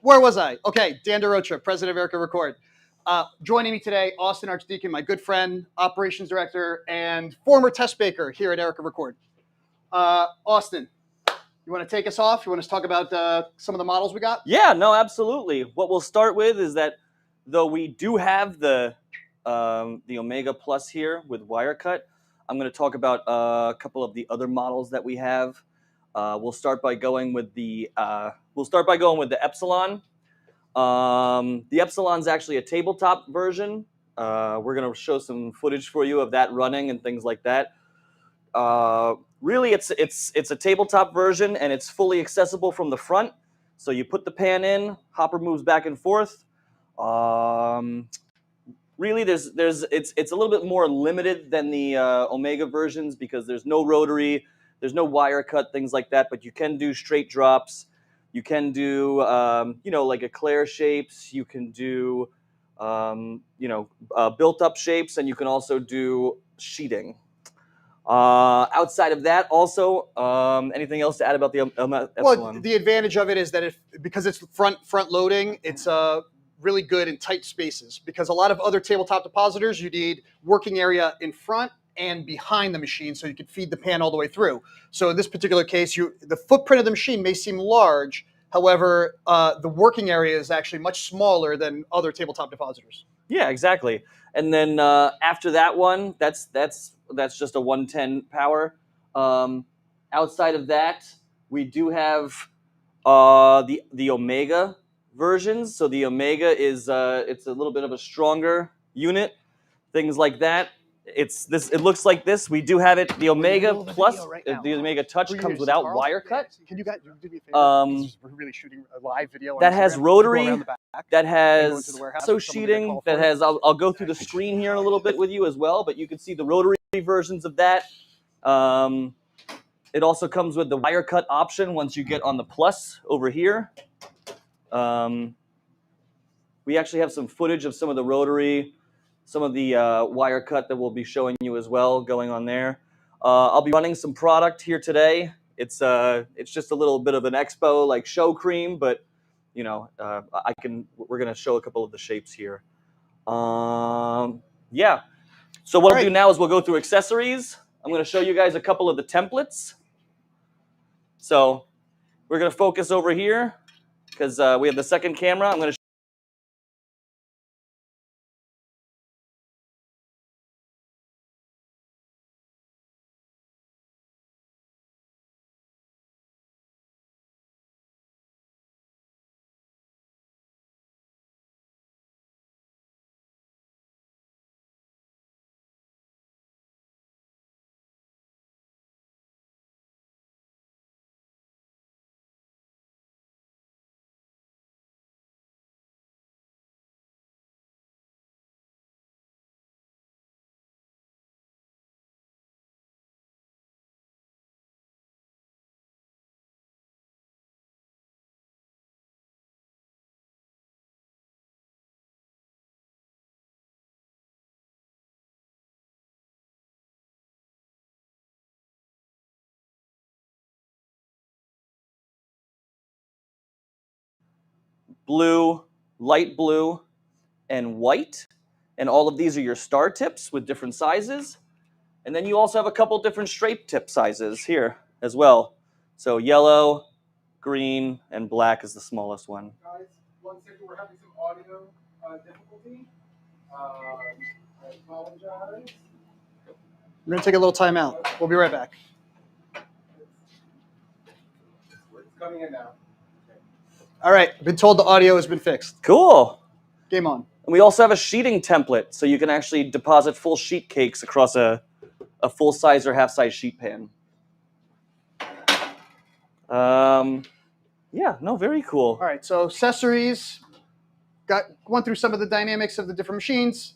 Where was I? Okay, Dan DeRocha, president of Erika Record. Joining me today, Austin Archdeacon, my good friend, operations director, and former test baker here at Erika Record. Austin, you want to take us off? You want us to talk about some of the models we got? Yeah, no, absolutely. What we'll start with is that though we do have the Omega Plus here with wire cut, I'm going to talk about a couple of the other models that we have. We'll start by going with the Epsilon. The Epsilon's actually a tabletop version. We're going to show some footage for you of that running and things like that. Really, it's a tabletop version, and it's fully accessible from the front. So you put the pan in, hopper moves back and forth. Really, it's a little bit more limited than the Omega versions because there's no rotary, there's no wire cut, things like that. But you can do straight drops. You can do like eclair shapes. You can do built up shapes, and you can also do sheeting. Outside of that, also, anything else to add about the Epsilon? Well, the advantage of it is that because it's front loading, it's really good in tight spaces. Because a lot of other tabletop depositors, you need working area in front and behind the machine, so you can feed the pan all the way through. So in this particular case, the footprint of the machine may seem large. However, the working area is actually much smaller than other tabletop depositors. Yeah, exactly. And then after that one, that's just a 110 power. Outside of that, we do have the Omega versions. So the Omega is it's a little bit of a stronger unit, things like that. It looks like this. We do have it. The Omega Plus, the Omega Touch comes without wire cut. Can you guys do me a favor? We're really shooting a live video. That has rotary. That has also sheeting. That has. I'll go through the screen here in a little bit with you as well. But you can see the rotary versions of that. It also comes with the wire cut option once you get on the Plus over here. We actually have some footage of some of the rotary. Some of the wire cut that we'll be showing you as well going on there. I'll be running some product here today. It's just a little bit of an expo like show cream, but we're gonna show a couple of the shapes here. Yeah. So what I'll do now is we'll go through accessories. I'm gonna show you guys a couple of the templates. So we're gonna focus over here because we have the second camera. I'm gonna blue, light blue, and white. And all of these are your star tips with different sizes. And then you also have a couple different straight tip sizes here as well. So yellow, green, and black is the smallest one. Guys, 1 second, we're having some audio difficulty. I apologize. We're going to take a little time out. We'll be right back. It's coming in now. All right. I've been told the audio has been fixed. Cool. Game on. And we also have a sheeting template, so you can actually deposit full sheet cakes across a full-size or half-size sheet pan. Yeah, no, very cool. All right, so accessories. Went through some of the dynamics of the different machines.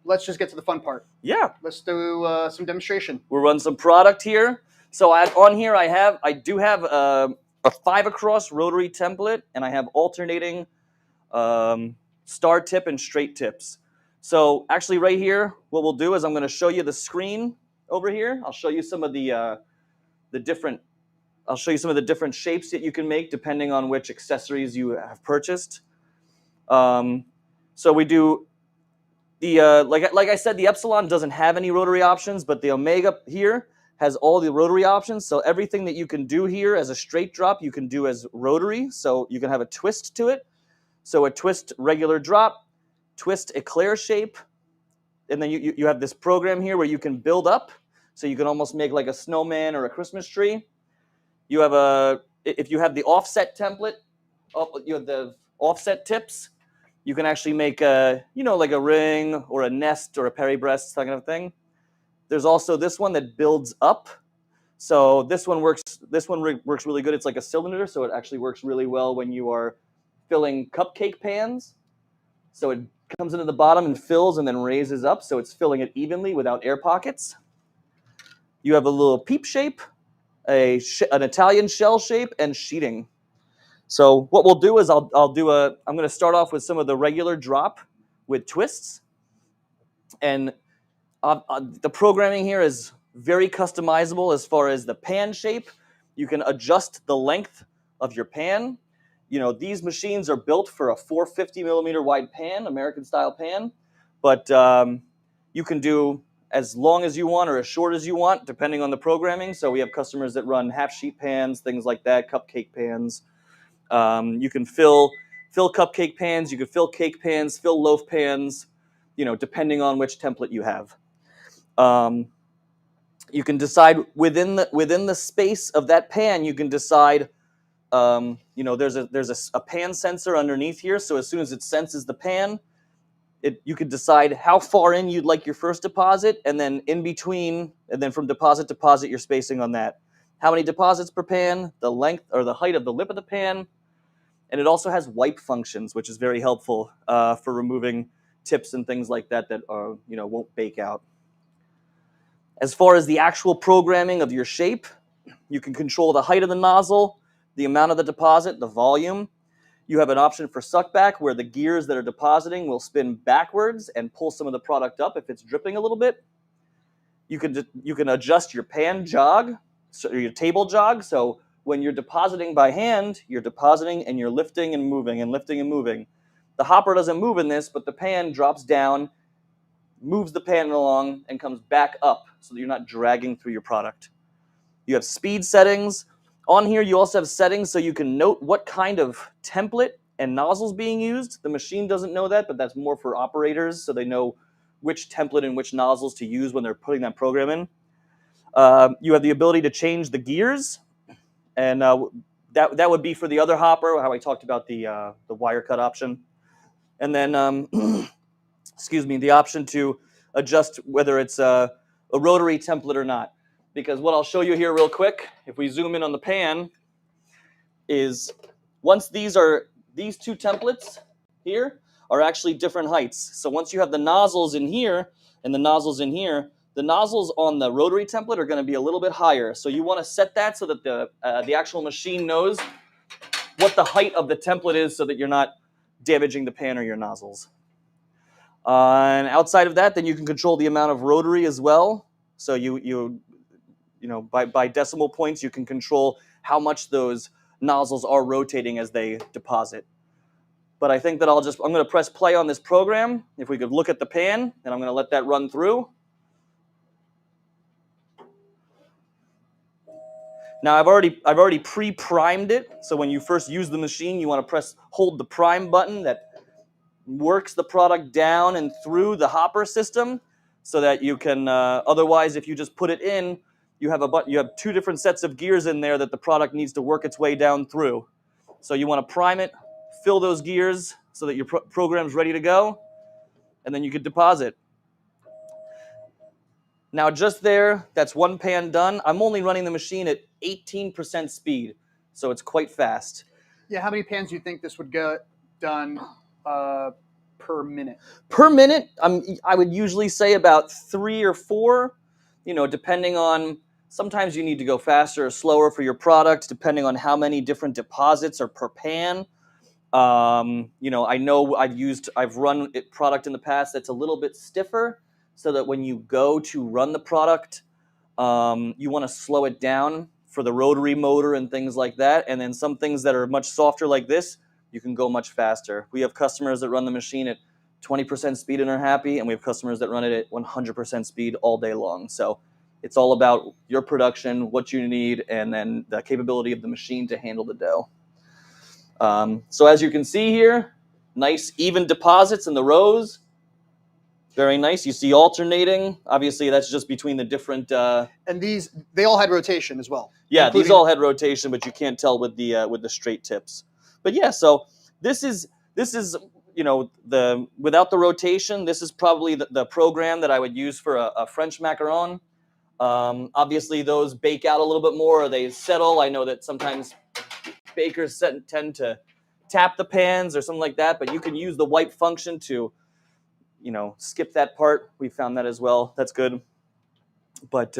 Let's just get to the fun part. Yeah. Let's do some demonstration. We'll run some product here. So on here, I do have a 5-across rotary template, and I have alternating star tip and straight tips. So actually right here, what we'll do is I'm going to show you the screen over here. I'll show you some of the different I'll show you some of the different shapes that you can make depending on which accessories you have purchased. So we do the like I said, the Epsilon doesn't have any rotary options, but the Omega here has all the rotary options. So everything that you can do here as a straight drop, you can do as rotary. So you can have a twist to it. So a twist regular drop, twist eclair shape, and then you have this program here where you can build up. So you can almost make like a snowman or a Christmas tree. You have if you have the offset template, you have the offset tips. You can actually make like a ring or a nest or a Perry breast, that kind of thing. There's also this one that builds up. So this one works really good. It's like a cylinder, so it actually works really well when you are filling cupcake pans. So it comes into the bottom and fills and then raises up, so it's filling it evenly without air pockets. You have a little peep shape, an Italian shell shape, and sheeting. So what we'll do is I'm going to start off with some of the regular drop with twists. And the programming here is very customizable as far as the pan shape. You can adjust the length of your pan. These machines are built for a 450 millimeter wide pan, American style pan. But you can do as long as you want or as short as you want, depending on the programming. So we have customers that run half sheet pans, things like that, cupcake pans. You can fill cupcake pans, you can fill cake pans, fill loaf pans, depending on which template you have. You can decide within the space of that pan, you can decide, there's a pan sensor underneath here. So as soon as it senses the pan, you could decide how far in you'd like your first deposit, and then in between, and then from deposit to deposit, your spacing on that. How many deposits per pan, the length or the height of the lip of the pan. And it also has wipe functions, which is very helpful for removing tips and things like that won't bake out. As far as the actual programming of your shape, you can control the height of the nozzle, the amount of the deposit, the volume. You have an option for suckback where the gears that are depositing will spin backwards and pull some of the product up if it's dripping a little bit. You can adjust your pan jog, so your table jog. So when you're depositing by hand, you're depositing and you're lifting and moving and lifting and moving. The hopper doesn't move in this, but the pan drops down, moves the pan along, and comes back up so that you're not dragging through your product. You have speed settings. On here, you also have settings so you can note what kind of template and nozzles being used. The machine doesn't know that, but that's more for operators, so they know which template and which nozzles to use when they're putting that program in. You have the ability to change the gears, and that would be for the other hopper, how I talked about the wire cut option. And then, the option to adjust whether it's a rotary template or not. Because what I'll show you here real quick, if we zoom in on the pan, is once these two templates here are actually different heights. So once you have the nozzles in here and the nozzles in here, the nozzles on the rotary template are going to be a little bit higher. So you want to set that so that the actual machine knows what the height of the template is so that you're not damaging the pan or your nozzles. And outside of that, then you can control the amount of rotary as well. So by decimal points, you can control how much those nozzles are rotating as they deposit. But I think that I'm going to press play on this program. If we could look at the pan, and I'm going to let that run through. Now I've already pre-primed it. So when you first use the machine, you want to hold the prime button that works the product down and through the hopper system, so that you can. Otherwise, if you just put it in, you have two different sets of gears in there that the product needs to work its way down through. So you want to prime it, fill those gears so that your program's ready to go, and then you could deposit. Now just there, that's one pan done. I'm only running the machine at 18% speed, so it's quite fast. Yeah, how many pans do you think this would get done per minute? Per minute, I would usually say about 3 or 4, depending on, sometimes you need to go faster or slower for your product, depending on how many different deposits are per pan. I know I've run product in the past that's a little bit stiffer, so that when you go to run the product, you want to slow it down for the rotary motor and things like that. And then some things that are much softer like this, you can go much faster. We have customers that run the machine at 20% speed and are happy, and we have customers that run it at 100% speed all day long. So it's all about your production, what you need, and then the capability of the machine to handle the dough. So as you can see here, nice even deposits in the rows. Very nice. You see alternating. Obviously, that's just between the different. And these, they all had rotation as well. Yeah, these all had rotation, but you can't tell with the straight tips. But yeah, so this is the without the rotation, this is probably the program that I would use for a French macaron. Obviously, those bake out a little bit more, or they settle. I know that sometimes bakers tend to tap the pans or something like that, but you can use the wipe function to, skip that part. We found that as well. That's good. But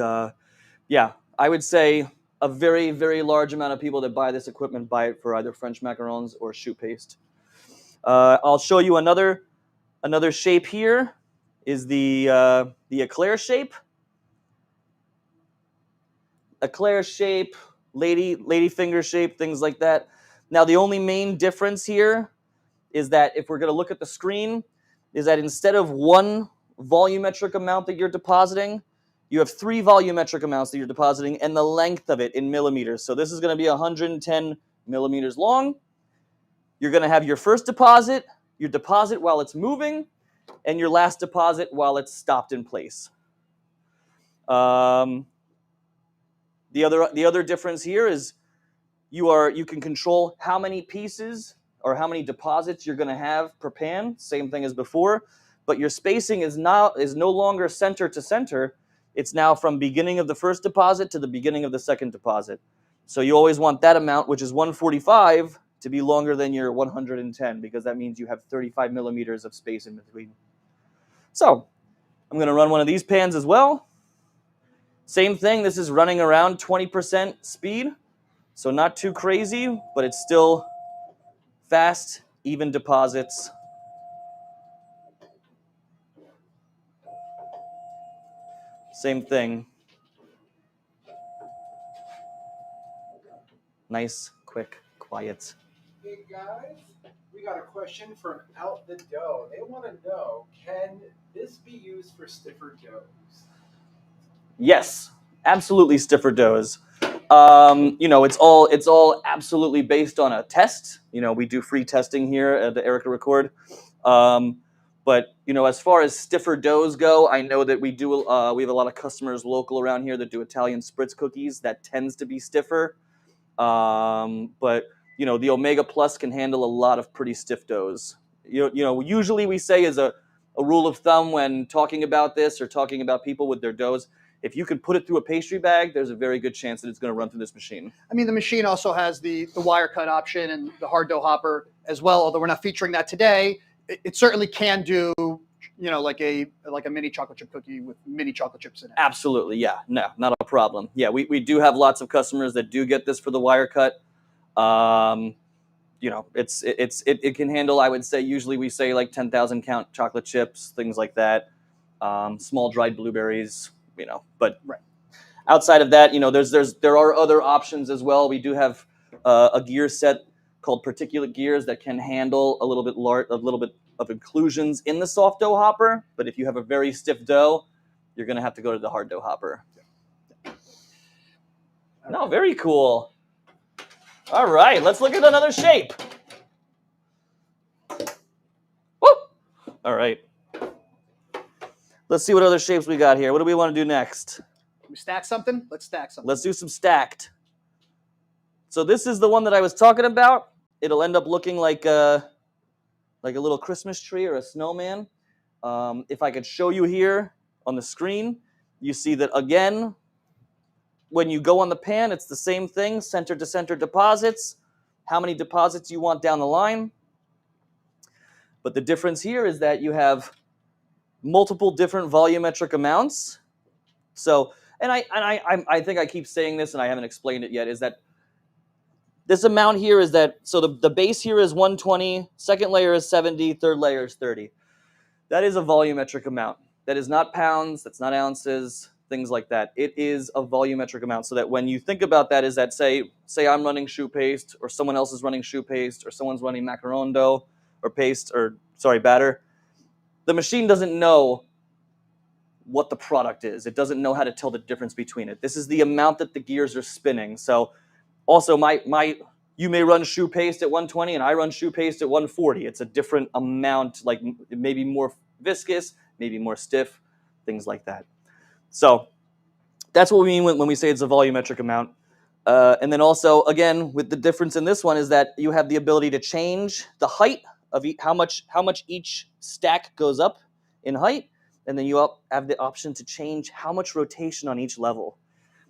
yeah, I would say a very, very large amount of people that buy this equipment buy it for either French macarons or choux paste. I'll show you another shape here. Is the eclair shape. Eclair shape, lady finger shape, things like that. Now the only main difference here is that if we're going to look at the screen, is that instead of one volumetric amount that you're depositing, you have 3 volumetric amounts that you're depositing, and the length of it in millimeters. So this is going to be 110 millimeters long. You're going to have your first deposit, your deposit while it's moving, and your last deposit while it's stopped in place. The other difference here is you can control how many pieces or how many deposits you're going to have per pan. Same thing as before, but your spacing is no longer center to center. It's now from beginning of the first deposit to the beginning of the second deposit. So you always want that amount, which is 145, to be longer than your 110, because that means you have 35 millimeters of space in between. So I'm going to run one of these pans as well. Same thing, this is running around 20% speed, so not too crazy, but it's still fast, even deposits. Same thing. Nice, quick, quiet. Hey guys, we got a question from Out the Dough. They want to know, can this be used for stiffer doughs? Yes, absolutely stiffer doughs. It's all absolutely based on a test. We do free testing here at the Erika Record. But as far as stiffer doughs go, I know that we have a lot of customers local around here that do Italian spritz cookies. That tends to be stiffer. But the Omega Plus can handle a lot of pretty stiff doughs. Usually we say as a rule of thumb when talking about this or talking about people with their doughs, if you can put it through a pastry bag, there's a very good chance that it's going to run through this machine. I mean, the machine also has the wire cut option and the hard dough hopper as well. Although we're not featuring that today, it certainly can do, like a mini chocolate chip cookie with mini chocolate chips in it. Absolutely, yeah, no, not a problem. Yeah, we do have lots of customers that do get this for the wire cut. It can handle. I would say usually we say like 10,000 count chocolate chips, things like that. Small dried blueberries. But right. Outside of that, there are other options as well. We do have a gear set called particulate gears that can handle a little bit of inclusions in the soft dough hopper. But if you have a very stiff dough, you're going to have to go to the hard dough hopper. Yeah. No, very cool. All right, let's look at another shape. Woo! All right. Let's see what other shapes we got here. What do we want to do next? Can we stack something? Let's stack something. Let's do some stacked. So this is the one that I was talking about. It'll end up looking like a little Christmas tree or a snowman. If I could show you here on the screen, you see that again, when you go on the pan, it's the same thing, center to center deposits, how many deposits you want down the line. But the difference here is that you have multiple different volumetric amounts. So, and I think I keep saying this and I haven't explained it yet, is that this amount here is that, so the base here is 120, second layer is 70, third layer is 30. That is a volumetric amount. That is not pounds, that's not ounces, things like that. It is a volumetric amount, so that when you think about that, is that say I'm running shoe paste, or someone else is running shoe paste, or someone's running macaron dough or paste, or sorry, batter. The machine doesn't know what the product is. It doesn't know how to tell the difference between it. This is the amount that the gears are spinning. So also you may run shoe paste at 120 and I run shoe paste at 140. It's a different amount, like maybe more viscous, maybe more stiff, things like that. So that's what we mean when we say it's a volumetric amount. And then also, again, with the difference in this one is that you have the ability to change the height of how much each stack goes up in height, and then you have the option to change how much rotation on each level.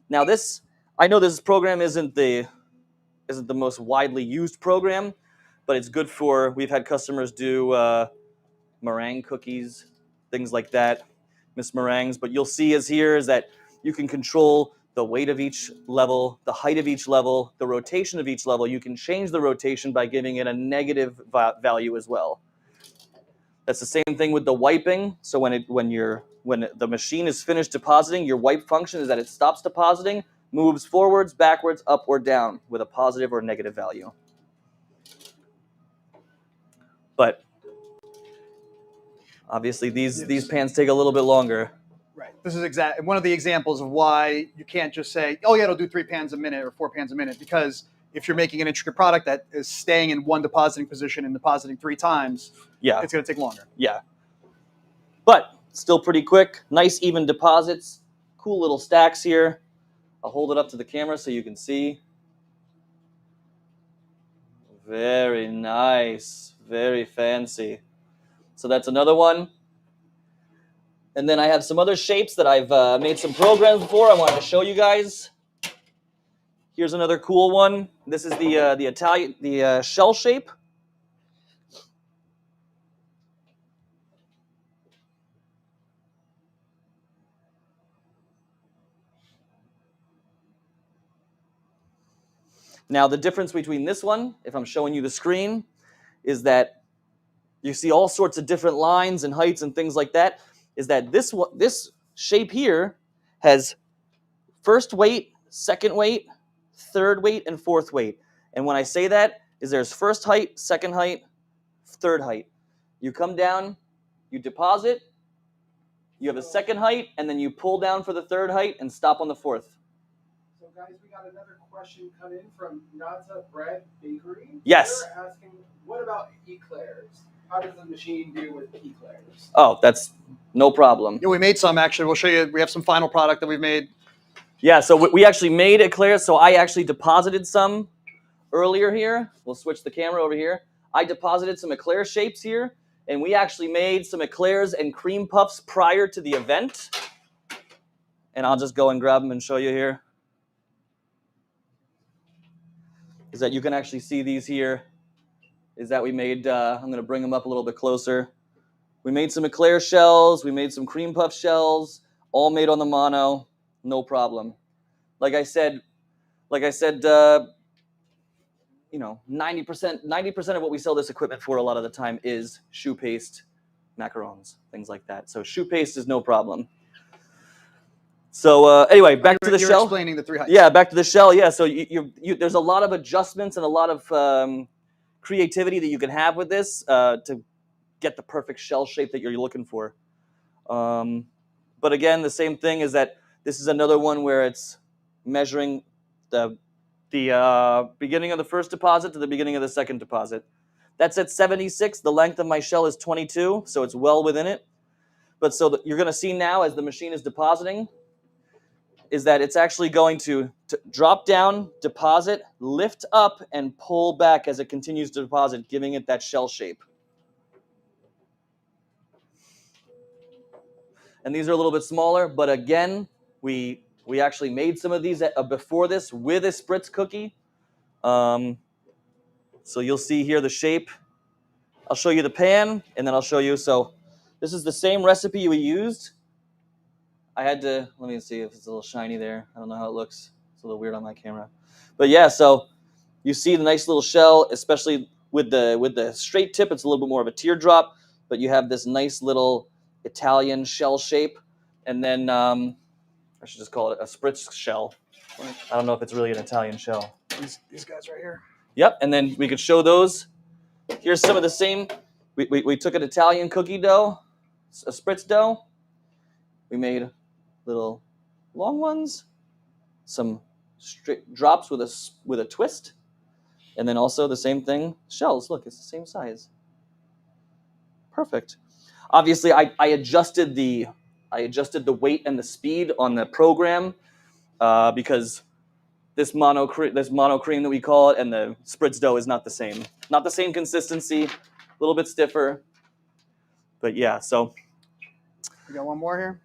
Now this, I know this program isn't the most widely used program, but it's good for, we've had customers do meringue cookies, things like that, Miss Meringues. But you'll see is that you can control the weight of each level, the height of each level, the rotation of each level. You can change the rotation by giving it a negative value as well. That's the same thing with the wiping. So when the machine is finished depositing, your wipe function is that it stops depositing, moves forwards, backwards, up or down with a positive or negative value. But obviously these pans take a little bit longer. Right. This is one of the examples of why you can't just say, oh yeah, it'll do 3 pans a minute or 4 pans a minute, because if you're making an intricate product that is staying in one depositing position and depositing 3 times, yeah, it's going to take longer. Yeah. But still pretty quick, nice even deposits, cool little stacks here. I'll hold it up to the camera so you can see. Very nice, very fancy. So that's another one. And then I have some other shapes that I've made some programs before I wanted to show you guys. Here's another cool one. This is the shell shape. Now the difference between this one, if I'm showing you the screen, is that you see all sorts of different lines and heights and things like that, is that this shape here has first weight, second weight, third weight, and fourth weight. And when I say that, is there's first height, second height, third height. You come down, you deposit, you have a second height, and then you pull down for the third height and stop on the fourth. So guys, we got another question come in from Nata Bread Bakery. Yes. They're asking, what about eclairs? How does the machine do with eclairs? Oh, that's no problem. Yeah, we made some actually. We'll show you. We have some final product that we've made. Yeah, so we actually made eclairs. So I actually deposited some earlier here. We'll switch the camera over here. I deposited some eclair shapes here, and we actually made some eclairs and cream puffs prior to the event. And I'll just go and grab them and show you here. Is that you can actually see these here. Is that we made, I'm going to bring them up a little bit closer. We made some eclair shells. We made some cream puff shells, all made on the mono. No problem. Like I said, 90% of what we sell this equipment for a lot of the time is shoe paste, macarons, things like that. So shoe paste is no problem. So anyway, back to the shell. You're explaining the 3 heights. Yeah, back to the shell. Yeah, so there's a lot of adjustments and a lot of creativity that you can have with this to get the perfect shell shape that you're looking for. But again, the same thing is that this is another one where it's measuring the beginning of the first deposit to the beginning of the second deposit. That's at 76. The length of my shell is 22, so it's well within it. But so you're going to see now as the machine is depositing is that it's actually going to drop down, deposit, lift up, and pull back as it continues to deposit, giving it that shell shape. And these are a little bit smaller, but again, we actually made some of these before this with a spritz cookie. So you'll see here the shape. I'll show you the pan, and then I'll show you. So this is the same recipe we used. I had to, let me see if it's a little shiny there. I don't know how it looks. It's a little weird on my camera. But yeah, so you see the nice little shell, especially with the straight tip, it's a little bit more of a teardrop, but you have this nice little Italian shell shape. And then I should just call it a spritz shell. I don't know if it's really an Italian shell. These guys right here. Yep, and then we could show those. Here's some of the same. We took an Italian cookie dough, a spritz dough. We made little long ones, some straight drops with a twist, and then also the same thing, shells. Look, it's the same size. Perfect. Obviously, I adjusted the weight and the speed on the program because this mono cream that we call it and the spritz dough is not the same. Not the same consistency, a little bit stiffer. But yeah, so We got one more here.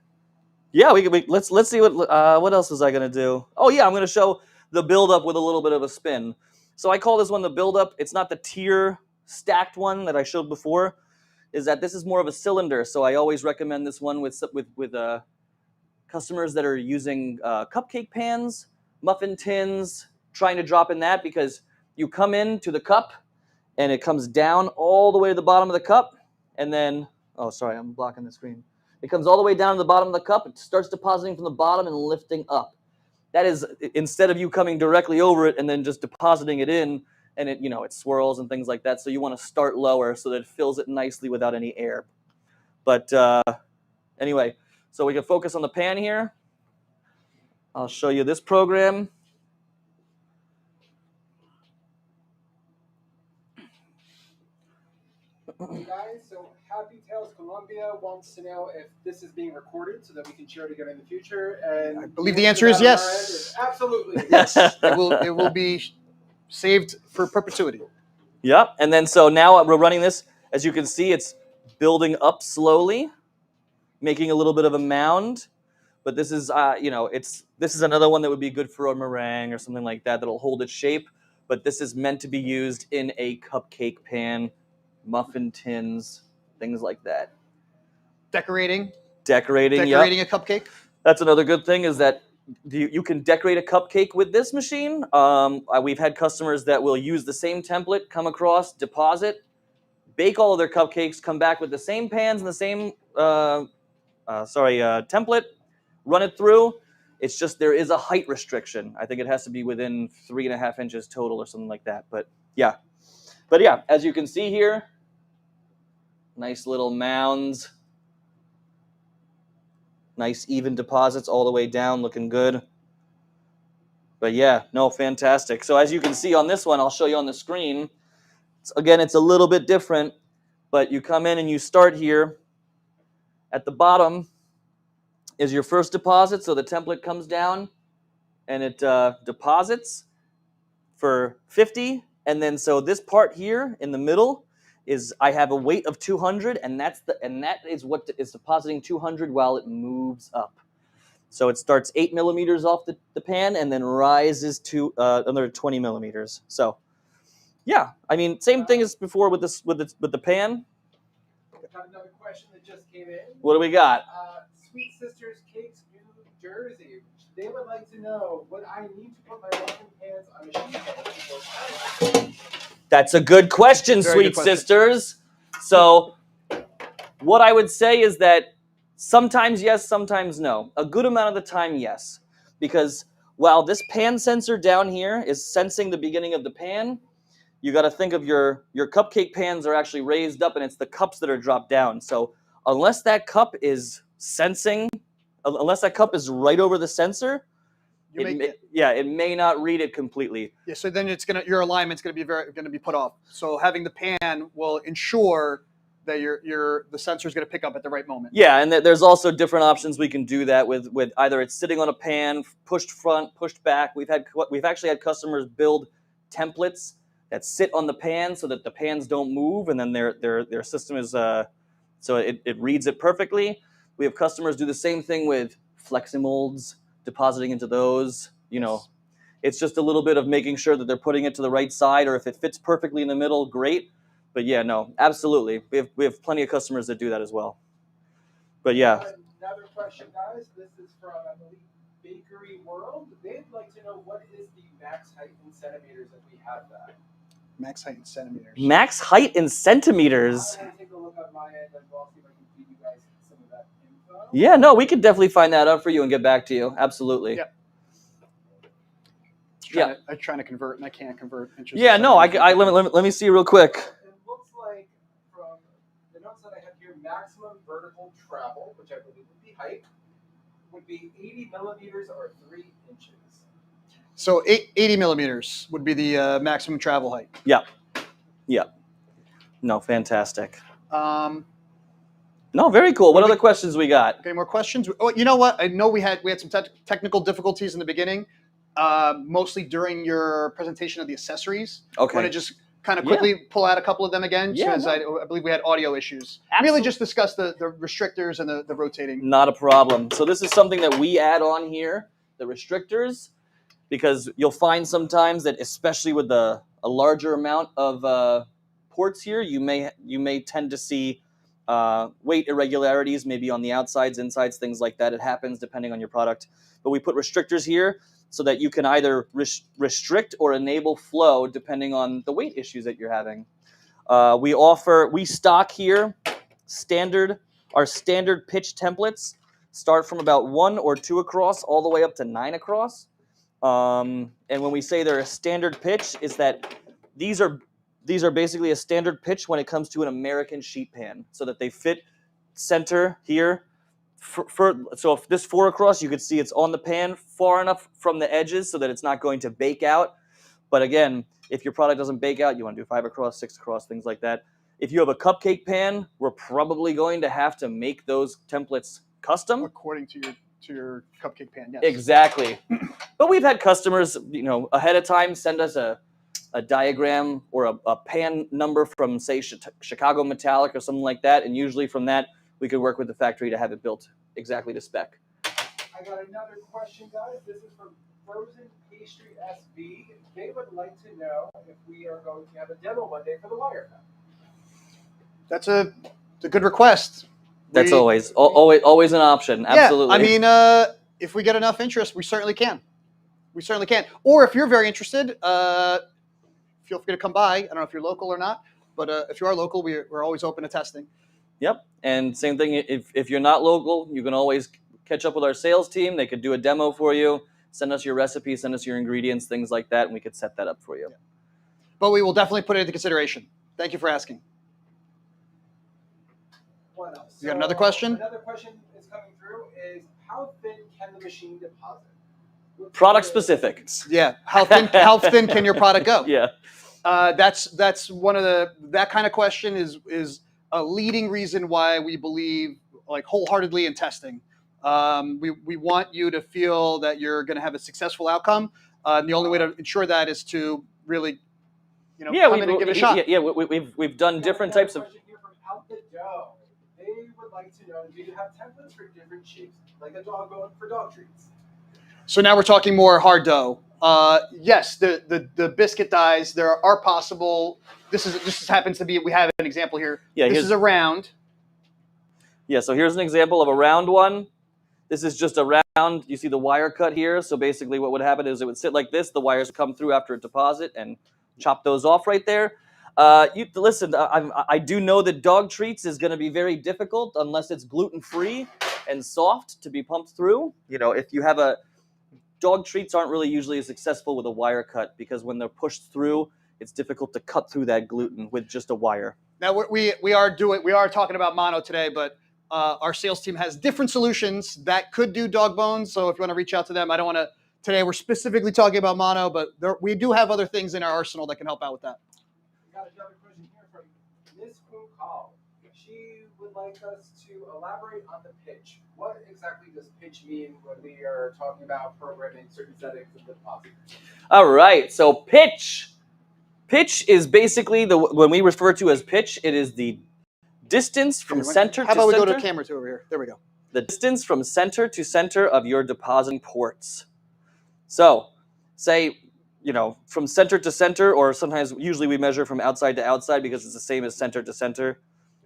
yeah, let's see what else was I gonna do? Oh yeah, I'm gonna show the build-up with a little bit of a spin. So I call this one the build-up. It's not the tier stacked one that I showed before. Is that this is more of a cylinder? So I always recommend this one with customers that are using cupcake pans, muffin tins, trying to drop in that because you come into the cup and it comes down all the way to the bottom of the cup, and then oh sorry, I'm blocking the screen. It comes all the way down to the bottom of the cup. It starts depositing from the bottom and lifting up. That is, instead of you coming directly over it and then just depositing it in, and it it swirls and things like that. So you want to start lower so that it fills it nicely without any air. But anyway, so we can focus on the pan here. I'll show you this program. Hey guys, so Happy Tales Colombia wants to know if this is being recorded so that we can share it again in the future. And I believe the answer is yes. Is absolutely. Yes, it will be saved for perpetuity. Yep. And then so now we're running this. As you can see, it's building up slowly, making a little bit of a mound. But this is, this is another one that would be good for a meringue or something like that that'll hold its shape. But this is meant to be used in a cupcake pan, muffin tins, things like that. Decorating Yep. a cupcake. That's another good thing is that you can decorate a cupcake with this machine. We've had customers that will use the same template, come across, deposit, bake all of their cupcakes, come back with the same pans and the same template, run it through. It's just there is a height restriction. I think it has to be within 3.5 inches total or something like that. But yeah, as you can see here, nice little mounds. Nice even deposits all the way down, looking good. But yeah, no, fantastic. So as you can see on this one, I'll show you on the screen. Again, it's a little bit different, but you come in and you start here. At the bottom is your first deposit, so the template comes down and it deposits for 50. And then so this part here in the middle is I have a weight of 200, and that is what is depositing 200 while it moves up. So it starts 8 millimeters off the pan and then rises to another 20 millimeters. So yeah, I mean, same thing as before with the pan. Got another question that just came in. What do we got? Sweet Sisters Cakes, New Jersey. They would like to know what I need to put my muffin pans on a sheet. That's a good question, Very Sweet good question. Sisters. So what I would say is that sometimes yes, sometimes no. A good amount of the time, yes. Because while this pan sensor down here is sensing the beginning of the pan, you got to think of your cupcake pans are actually raised up and it's the cups that are dropped down. So unless that cup is sensing, unless that cup is right over the sensor, it may not read it completely. Yeah, so then your alignment's gonna be put off. So having the pan will ensure that the sensor is gonna pick up at the right moment. Yeah, and there's also different options we can do that with either it's sitting on a pan, pushed front, pushed back. We've actually had customers build templates that sit on the pan so that the pans don't move, and then their system is so it reads it perfectly. We have customers do the same thing with fleximolds, depositing into those. It's just a little bit of making sure that they're putting it to the right side, or if it fits perfectly in the middle, great. But yeah, no, absolutely. We have plenty of customers that do that as well. But yeah. Another question, guys. This is from, I believe, Bakery World. They'd like to know what is the max height in centimeters if we have that. Max height in centimeters. Max height in centimeters. I'm going to take a look on my end as well, see if I can give you guys some of that info. Yeah, no, we could definitely find that out for you and get back to you. Absolutely. Yeah. I'm trying to convert, and I can't convert inches. Yeah, no, let me see real quick. It looks like from the notes that I have here, maximum vertical travel, which I believe would be height, would be 80 millimeters or 3 inches. So 80 millimeters would be the maximum travel height. Yeah. No, fantastic. No, very cool. What other questions we got? Any more questions? Oh, you know what? I know we had some technical difficulties in the beginning, mostly during your presentation of the accessories. Okay. Want to just kind of quickly pull out a couple of them again? Yeah, Because I believe we had audio issues. Really just discuss the restrictors and the rotating. Not a problem. So this is something that we add on here, the restrictors, because you'll find sometimes that, especially with a larger amount of ports here, you may tend to see weight irregularities, maybe on the outsides, insides, things like that. It happens depending on your product. But we put restrictors here so that you can either restrict or enable flow depending on the weight issues that you're having. We stock here our standard pitch templates start from about 1 or 2 across all the way up to 9 across. And when we say they're a standard pitch, is that these are basically a standard pitch when it comes to an American sheet pan, so that they fit center here. So if this 4 across, you could see it's on the pan far enough from the edges so that it's not going to bake out. But again, if your product doesn't bake out, you want to do 5 across, 6 across, things like that. If you have a cupcake pan, we're probably going to have to make those templates custom According to your cupcake pan, yes. Exactly. But we've had customers, ahead of time send us a diagram or a pan number from, say, Chicago Metallic or something like that, and usually from that we could work with the factory to have it built exactly to spec. I got another question, guys. This is from Frozen Pastry SV. They would like to know if we are going to have a demo Monday for the wire cut. That's a good request. That's always an option. Absolutely. Yeah, I mean, if we get enough interest, we certainly can. Or if you're very interested, feel free to come by. I don't know if you're local or not, but if you are local, we're always open to testing. Yep. And same thing, if you're not local, you can always catch up with our sales team. They could do a demo for you, send us your recipe, send us your ingredients, things like that, and we could set that up for you. Yeah. But we will definitely put it into consideration. Thank you for asking. What else? You got another question? Another question is coming through is, how thin can the machine deposit? Product specific. Yeah. How thin can your product go? Yeah. That's one of that kind of question is a leading reason why we believe wholeheartedly in testing. We want you to feel that you're going to have a successful outcome. And the only way to ensure that is to really, come in and give it a shot. Yeah, we've done different types of. Question here from Out the Dough. They would like to know, do you have templates for different shapes, like a dog bone for dog treats? So now we're talking more hard dough. Yes, the biscuit dies. There are possible. This happens to be. We have an example here. Yeah, this is a round. Yeah, so here's an example of a round one. This is just a round. You see the wire cut here. So basically, what would happen is it would sit like this. The wires come through after a deposit and chop those off right there. Listen, I do know that dog treats is going to be very difficult unless it's gluten-free and soft to be pumped through. If you have dog treats aren't really usually as successful with a wire cut, because when they're pushed through, it's difficult to cut through that gluten with just a wire. Now we are talking about mono today, but our sales team has different solutions that could do dog bones. So if you want to reach out to them, I don't want to. Today we're specifically talking about mono, but we do have other things in our arsenal that can help out with that. We got another question here from Miss Kunkal. She would like us to elaborate on the pitch. What exactly does pitch mean when we are talking about programming certain settings of the depositor? All right, so pitch is basically when we refer to as pitch, it is the distance from center to center. How about we go to camera 2 over here? There we go. The distance from center to center of your depositing ports. So, say, from center to center, or sometimes usually we measure from outside to outside because it's the same as center to center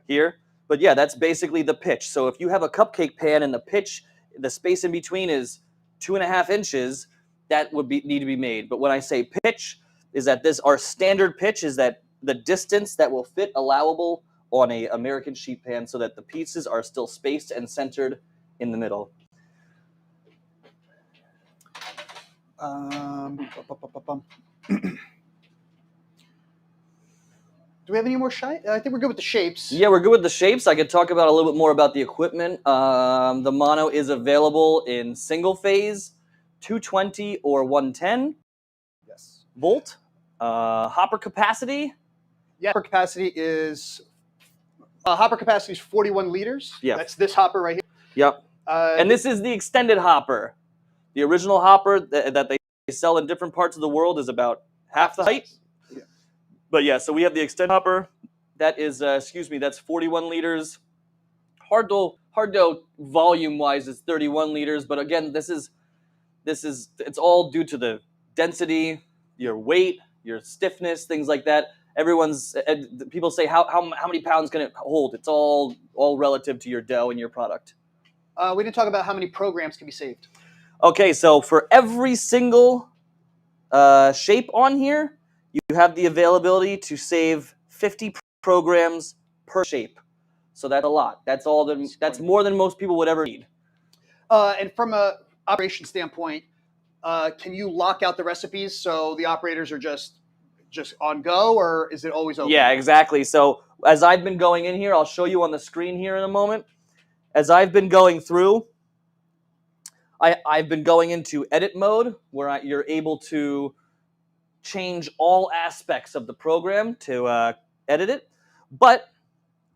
here. But yeah, that's basically the pitch. So if you have a cupcake pan and the pitch, the space in between is 2.5 inches, that would need to be made. But when I say pitch, is that our standard pitch is that the distance that will fit allowable on a American sheet pan, so that the pieces are still spaced and centered in the middle. bum, bum, bum, bum. Do we have any more shape? I think we're good with the shapes. Yeah, we're good with the shapes. I could talk about a little bit more about the equipment. The mono is available in single phase, 220 or 110 Yes. volt. Hopper capacity. Yeah. Hopper capacity is 41 liters. Yeah. That's this hopper right here. Yep. And this is the extended hopper. The original hopper that they sell in different parts of the world is about half the height. Yeah. But yeah, so we have the extended hopper. That is, that's 41 liters. Hard dough volume wise is 31 liters, but again, it's all due to the density, your weight, your stiffness, things like that. People say how many pounds can it hold? It's all relative to your dough and your product. We didn't talk about how many programs can be saved. Okay, so for every single shape on here, you have the availability to save 50 programs per shape. So that's a lot. That's more than most people would ever need. And from a operation standpoint, can you lock out the recipes so the operators are just on go, or is it always open? Yeah, exactly. So as I've been going in here, I'll show you on the screen here in a moment. As I've been going through, I've been going into edit mode where you're able to change all aspects of the program to edit it. But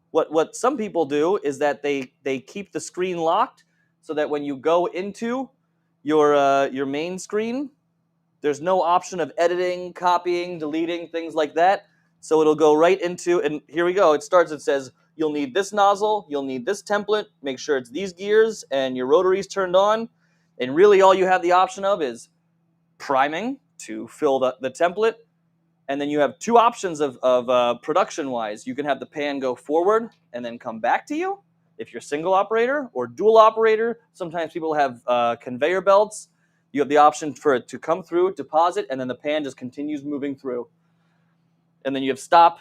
what some people do is that they keep the screen locked so that when you go into your main screen, there's no option of editing, copying, deleting, things like that. So it'll go right into, and here we go. It says, you'll need this nozzle, you'll need this template, make sure it's these gears, and your rotary's turned on. And really all you have the option of is priming to fill the template. And then you have two options of production-wise. You can have the pan go forward and then come back to you if you're single operator, or dual operator. Sometimes people have conveyor belts. You have the option for it to come through, deposit, and then the pan just continues moving through. And then you have stop,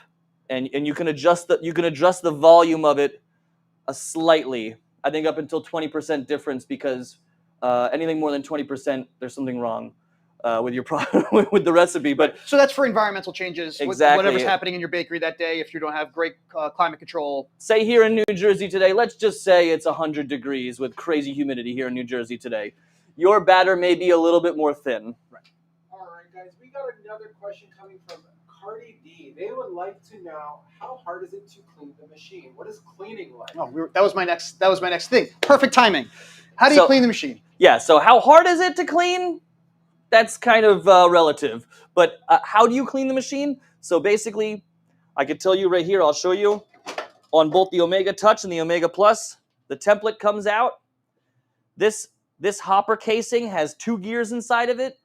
and you can adjust the volume of it slightly. I think up until 20% difference, because anything more than 20%, there's something wrong with your with the recipe. But so that's for environmental changes. Exactly. Whatever's happening in your bakery that day, if you don't have great climate control. Say here in New Jersey today, let's just say it's 100 degrees with crazy humidity here in New Jersey today. Your batter may be a little bit more thin. Right. All right, guys, we got another question coming from Cardi D. They would like to know, how hard is it to clean the machine? What is cleaning like? Oh, that was my next thing. Perfect timing. How do you clean the machine? Yeah. So how hard is it to clean? That's kind of relative. But how do you clean the machine? So basically, I could tell you right here. I'll show you on both the Omega Touch and the Omega Plus. The template comes out. This hopper casing has 2 gears inside of it.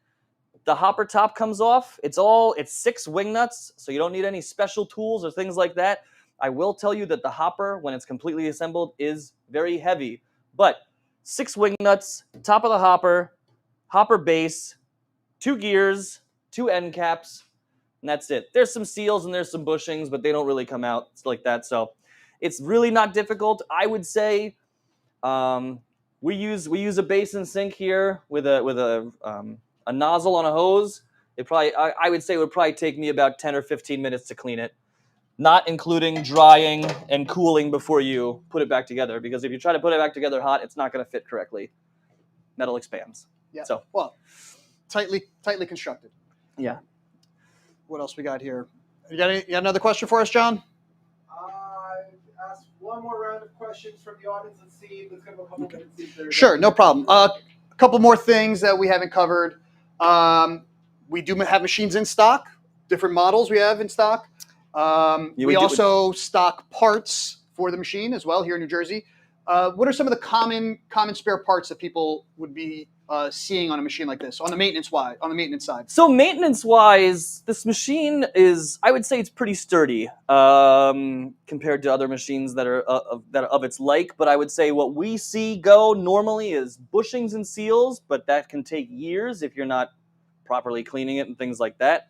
The hopper top comes off. It's 6 wing nuts, so you don't need any special tools or things like that. I will tell you that the hopper, when it's completely assembled, is very heavy. But 6 wing nuts, top of the hopper base, 2 gears, 2 end caps, and that's it. There's some seals and there's some bushings, but they don't really come out like that. So it's really not difficult. I would say we use a basin sink here with a nozzle on a hose. I would say it would probably take me about 10 or 15 minutes to clean it, not including drying and cooling before you put it back together. Because if you try to put it back together hot, it's not going to fit correctly. Metal expands. Yeah. So tightly constructed. Yeah. What else we got here? You got another question for us, John? I've asked one more round of questions from the audience. Let's see. Let's give them a couple minutes. See if there's Sure, no problem. A couple more things that we haven't covered. We do have machines in stock, different models we have in stock. We also stock parts for the machine as well here in New Jersey. What are some of the common spare parts that people would be seeing on a machine like this, on the maintenance side? So maintenance-wise, this machine is, I would say, it's pretty sturdy compared to other machines that are of its like. But I would say what we see go normally is bushings and seals, but that can take years if you're not properly cleaning it and things like that.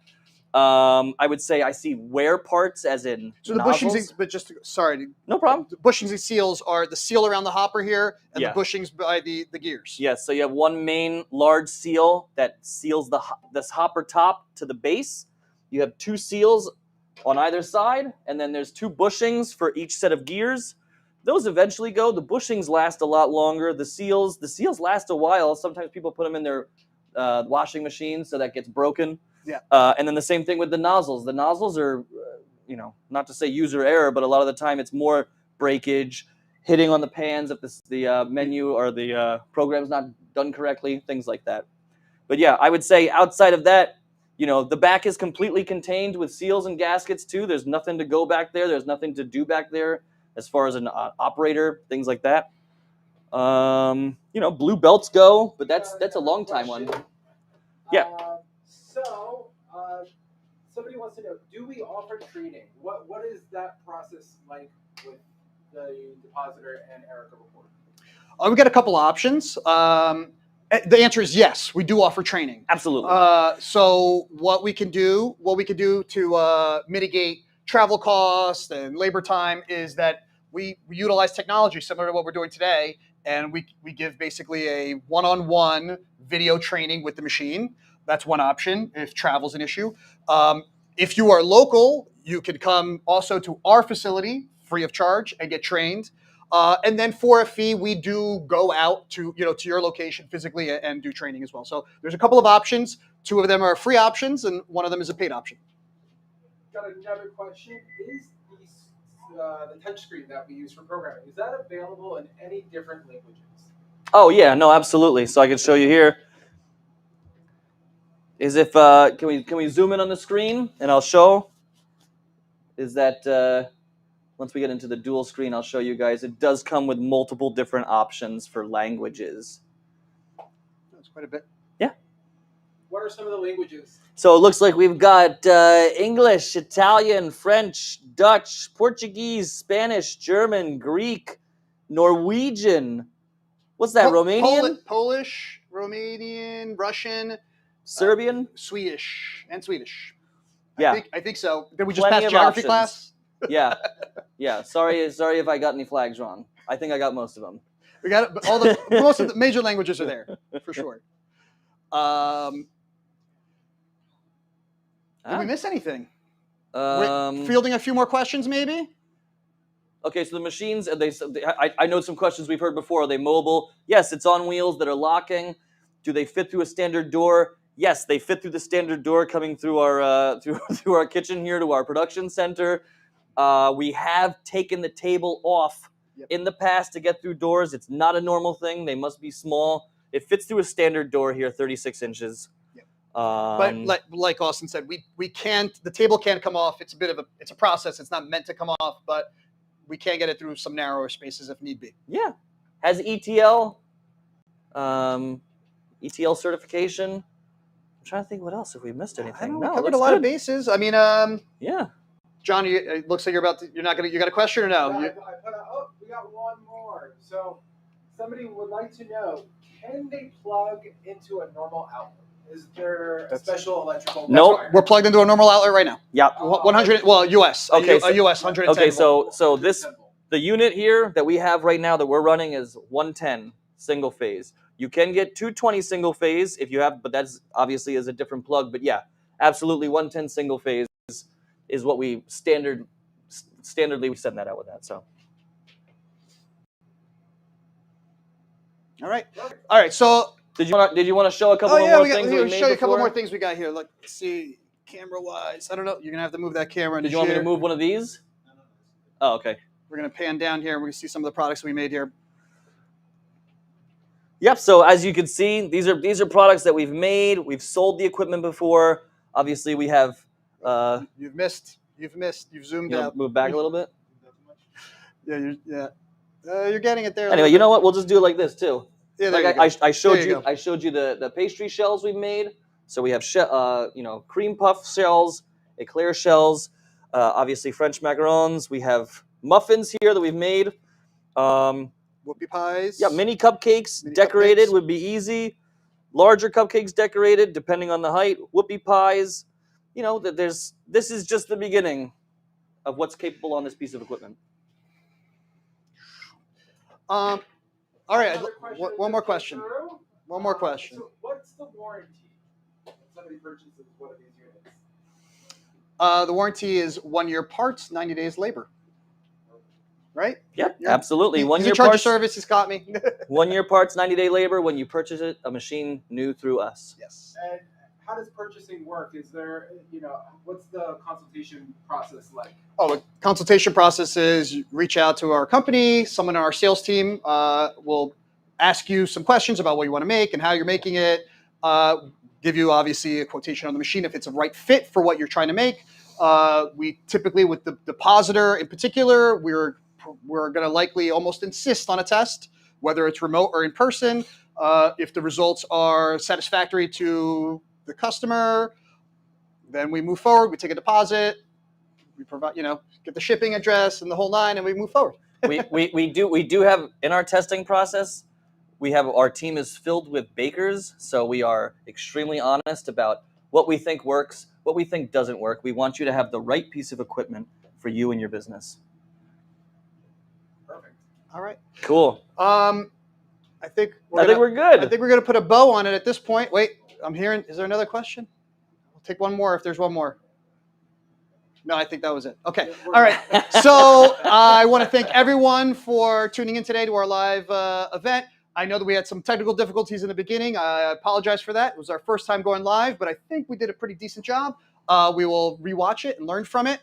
I would say I see wear parts as in So the nozzles. bushings, but just sorry, No problem. the bushings and seals are the seal around the hopper here, and Yeah. the bushings by the gears. Yes, so you have one main large seal that seals this hopper top to the base. You have 2 seals on either side, and then there's 2 bushings for each set of gears. Those eventually go. The bushings last a lot longer. The seals last a while. Sometimes people put them in their washing machine, so that gets broken. Yeah. And then the same thing with the nozzles. The nozzles are, not to say user error, but a lot of the time it's more breakage, hitting on the pans if the menu or the program's not done correctly, things like that. But yeah, I would say outside of that, the back is completely contained with seals and gaskets too. There's nothing to go back there. There's nothing to do back there as far as an operator, things like that. Blue belts go, but that's a long time one. Yeah. Somebody wants to know: do we offer training? What is that process like with the Depositor and Erika report? We got a couple options. The answer is yes. We do offer training. Absolutely. So what we can do to mitigate travel costs and labor time is that we utilize technology similar to what we're doing today, and we give basically a one-on-one video training with the machine. That's one option if travel's an issue. If you are local, you can come also to our facility free of charge and get trained. And then for a fee, we do go out to your location physically and do training as well. So there's a couple of options. 2 of them are free options, and 1 of them is a paid option. Got another question: is the touchscreen that we use for programming, is that available in any different languages? Oh yeah, no, absolutely. So I can show you here. Can we zoom in on the screen and I'll show? Is that once we get into the dual screen, I'll show you guys. It does come with multiple different options for languages. That's quite a bit. Yeah. What are some of the languages? So it looks like we've got English, Italian, French, Dutch, Portuguese, Spanish, German, Greek, Norwegian. What's that? Romanian? Polish, Romanian, Russian, Serbian, Swedish, and Swedish. Yeah. I think so. Did we just Plenty pass of geography options. class? Yeah. Sorry if I got any flags wrong. I think I got most of them. We got it. But most of the major languages are there for sure. Did we miss anything? Fielding a few more questions, maybe. Okay, so the machines. I know some questions we've heard before. Are they mobile? Yes, it's on wheels that are locking. Do they fit through a standard door? Yes, they fit through the standard door coming through our through our kitchen here to our production center. We have taken the table off in the past to get through doors. It's not a normal thing. They must be small. It fits through a standard door here, 36 inches. Yep. But like Austin said, we can't. The table can't come off. It's a process. It's not meant to come off, but we can get it through some narrower spaces if need be. Yeah, has ETL certification. I'm trying to think what else if we missed anything. We covered a lot of bases. I mean, yeah. John, it looks like you got a question or no? We got one more. So somebody would like to know: can they plug into a normal outlet? Is there a special electrical? Nope. We're plugged into a normal outlet right now. Yeah. 100. Well, US. Okay. US 110. Okay. So the unit here that we have right now that we're running is 110 single phase. You can get 220 single phase if you have, but that's obviously is a different plug. But yeah, absolutely 110 single phase is what we standardly we send that out with that. So. All right. So did you want to show a couple more things? We'll show you a couple more things we got here. Let's see, camera wise. I don't know. You're gonna have to move that camera. Did you want me to move one of these? Oh, okay. We're gonna pan down here and we're gonna see some of the products we made here. Yep. So as you can see, these are products that we've made. We've sold the equipment before. Obviously, we have. You've missed. You've zoomed out. Move back a little bit. Yeah. You're getting it there. Anyway, you know what? We'll just do it like this too. Yeah, like I showed you the pastry shells we've made. So we have cream puff shells, eclair shells, obviously French macarons. We have muffins here that we've made. Whoopie pies. Yeah, mini cupcakes decorated would be easy. Larger cupcakes decorated, depending on the height. Whoopie pies. that this is just the beginning of what's capable on this piece of equipment. All right. Another question One that more just came question. through. One more question. So what's the warranty when somebody purchases one of these units? The warranty is 1 year parts, 90 days labor. Right? Yep, You're- absolutely. He's 1 in year charge of parts, service. He's caught me. 1 year parts, 90-day labor. When you purchase it, a machine new through us. Yes. And how does purchasing work? Is there, what's the consultation process like? Oh, the consultation process is you reach out to our company. Someone on our sales team will ask you some questions about what you want to make and how you're making it. Give you obviously a quotation on the machine if it's a right fit for what you're trying to make. We typically, with the depositor in particular, we're going to likely almost insist on a test, whether it's remote or in person. If the results are satisfactory to the customer, then we move forward. We take a deposit. We provide, get the shipping address and the whole nine, and we move forward. we do have in our testing process. We have our team is filled with bakers, so we are extremely honest about what we think works, what we think doesn't work. We want you to have the right piece of equipment for you and your business. Perfect. All right. Cool. I think we're good. I think we're going to put a bow on it at this point. Wait, I'm hearing. Is there another question? We'll take one more if there's one more. No, I think that was it. Okay. All right. So I want to thank everyone for tuning in today to our live event. I know that we had some technical difficulties in the beginning. I apologize for that. It was our first time going live, but I think we did a pretty decent job. We will rewatch it and learn from it.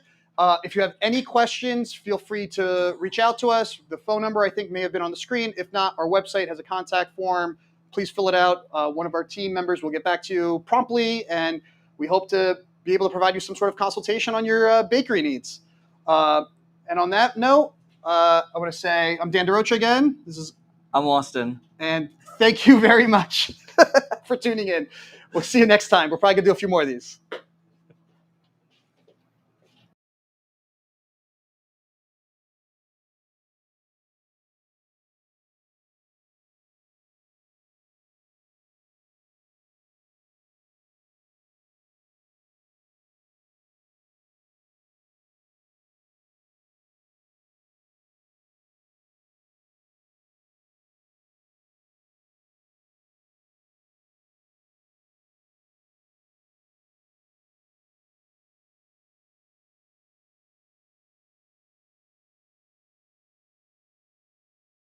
If you have any questions, feel free to reach out to us. The phone number I think may have been on the screen. If not, our website has a contact form. Please fill it out. One of our team members will get back to you promptly, and we hope to be able to provide you some sort of consultation on your bakery needs. And on that note, I want to say I'm Dan DeRocha again. I'm Austin. And thank you very much for tuning in. We'll see you next time. We're probably going to do a few more of these.